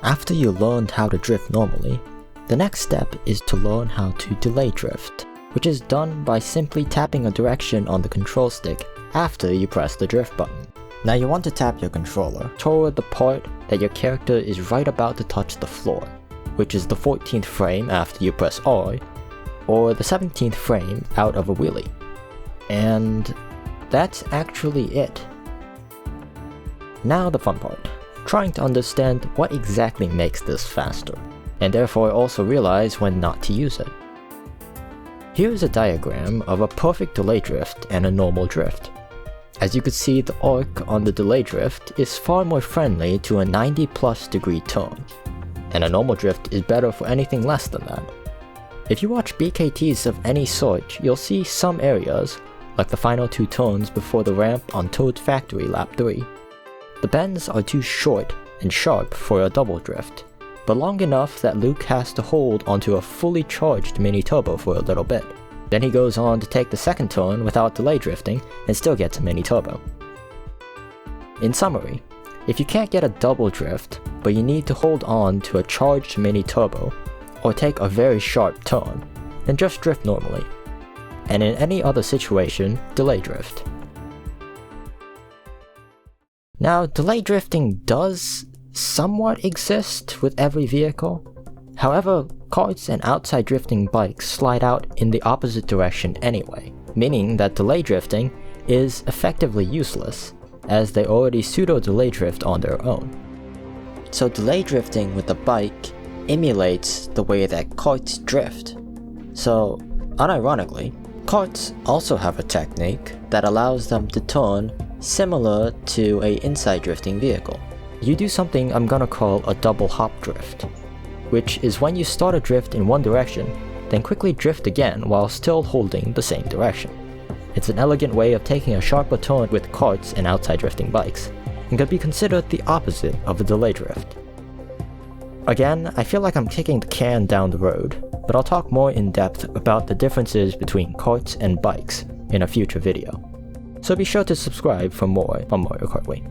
After you learned how to drift normally, the next step is to learn how to delay drift, which is done by simply tapping a direction on the control stick after you press the drift button. Now you want to tap your controller toward the part that your character is right about to touch the floor, which is the 14th frame after you press R, or the 17th frame out of a wheelie. And that's actually it. Now the fun part, trying to understand what exactly makes this faster, and therefore also realize when not to use it. Here's a diagram of a perfect delay drift and a normal drift. As you can see, the arc on the delay drift is far more friendly to a 90+ degree turn, and a normal drift is better for anything less than that. If you watch BKTs of any sort, you'll see some areas, like the final 2 turns before the ramp on Toad's Factory Lap 3. The bends are too short and sharp for a double drift, but long enough that Luke has to hold onto a fully charged mini turbo for a little bit. Then he goes on to take the second turn without delay drifting and still gets a mini turbo. In summary, if you can't get a double drift, but you need to hold on to a charged mini turbo, or take a very sharp turn, then just drift normally. And in any other situation, delay drift. Now, delay drifting does somewhat exist with every vehicle. However, karts and outside drifting bikes slide out in the opposite direction anyway, meaning that delay drifting is effectively useless, as they already pseudo-delay drift on their own. So delay drifting with a bike emulates the way that karts drift. So, unironically, karts also have a technique that allows them to turn similar to an inside drifting vehicle. You do something I'm gonna call a double hop drift, which is when you start a drift in one direction, then quickly drift again while still holding the same direction. It's an elegant way of taking a sharper turn with karts and outside drifting bikes, and could be considered the opposite of a delay drift. Again, I feel like I'm kicking the can down the road, but I'll talk more in depth about the differences between karts and bikes in a future video. So be sure to subscribe for more on Mario Kart Wii.